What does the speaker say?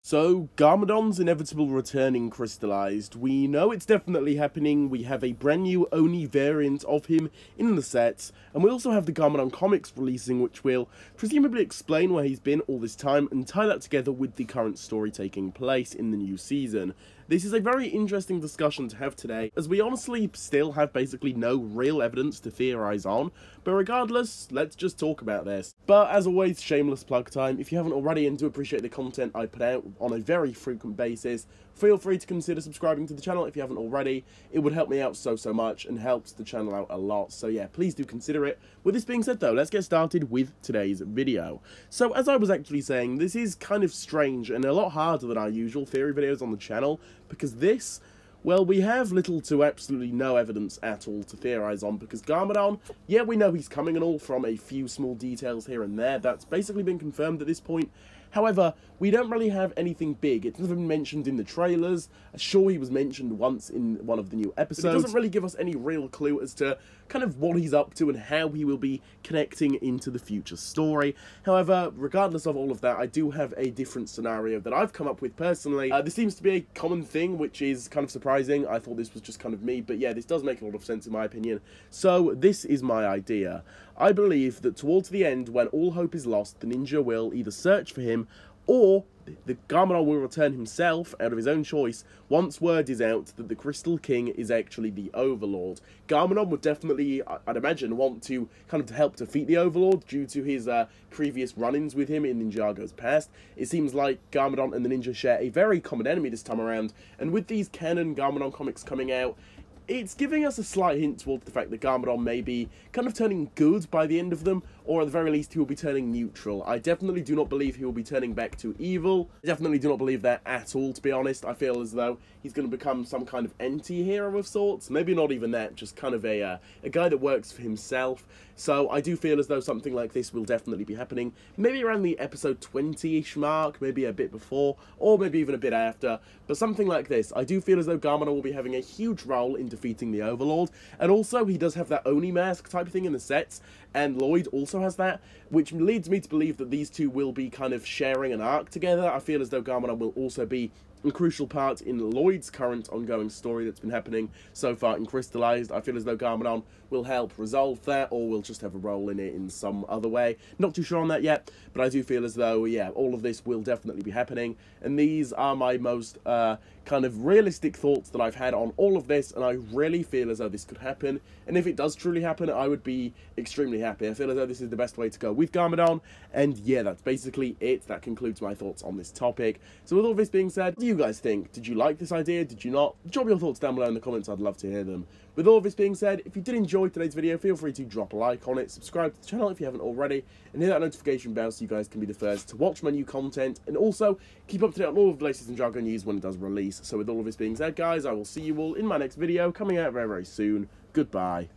So, Garmadon's inevitable return in Crystalized. We know it's definitely happening, we have a brand new Oni variant of him in the sets, and we also have the Garmadon comics releasing, which will presumably explain where he's been all this time and tie that together with the current story taking place in the new season. This is a very interesting discussion to have today, as we honestly still have basically no real evidence to theorise on, but regardless, let's just talk about this. But as always, shameless plug time. If you haven't already and do appreciate the content I put out on a very frequent basis, feel free to consider subscribing to the channel if you haven't already. It would help me out so much and helps the channel out a lot, so yeah, please do consider it. With this being said though, let's get started with today's video. So as I was actually saying, this is kind of strange and a lot harder than our usual theory videos on the channel, because this, well, we have little to absolutely no evidence at all to theorise on, because Garmadon, yeah, we know he's coming and all from a few small details here and there. That's basically been confirmed at this point. However, we don't really have anything big. It's never been mentioned in the trailers. Sure, he was mentioned once in one of the new episodes. But it doesn't really give us any real clue as to kind of what he's up to and how he will be connecting into the future story. However, regardless of all of that, I do have a different scenario that I've come up with personally. This seems to be a common thing, which is kind of surprising. I thought this was just kind of me, but yeah, this does make a lot of sense in my opinion. So this is my idea. I believe that towards the end, when all hope is lost, the ninja will either search for him, or the Garmadon will return himself out of his own choice once word is out that the Crystal King is actually the Overlord. Garmadon would definitely, I'd imagine, want to kind of help defeat the Overlord due to his previous run-ins with him in Ninjago's past. It seems like Garmadon and the ninja share a very common enemy this time around, and with these canon Garmadon comics coming out, it's giving us a slight hint towards the fact that Garmadon may be kind of turning good by the end of them, or at the very least he will be turning neutral. I definitely do not believe he will be turning back to evil. I definitely do not believe that at all, to be honest. I feel as though he's going to become some kind of anti-hero of sorts. Maybe not even that, just kind of a guy that works for himself. So I do feel as though something like this will definitely be happening. Maybe around the episode 20-ish mark, maybe a bit before, or maybe even a bit after. But something like this. I do feel as though Garmadon will be having a huge role in defeating the Overlord. And also, he does have that Oni mask type thing in the sets, and Lloyd also has that, which leads me to believe that these two will be kind of sharing an arc together. I feel as though Garmadon will also be a crucial part in Lloyd's current ongoing story that's been happening so far in Crystalized. I feel as though Garmadon will help resolve that, or will just have a role in it in some other way. Not too sure on that yet, but I do feel as though, yeah, all of this will definitely be happening, and these are my most kind of realistic thoughts that I've had on all of this, and I really feel as though this could happen, and if it does truly happen, I would be extremely happy. I feel as though this is the best way to go with Garmadon, and yeah, that's basically it. That concludes my thoughts on this topic. So with all this being said, what do you guys think? Did you like this idea? Did you not? Drop your thoughts down below in the comments, I'd love to hear them. With all this being said, if you did enjoy today's video, feel free to drop a like on it, subscribe to the channel if you haven't already, and hit that notification bell so you guys can be the first to watch my new content, and also keep up to date on all of the latest Ninjago news when it does release. So with all of this being said, guys, I will see you all in my next video, coming out very soon. Goodbye.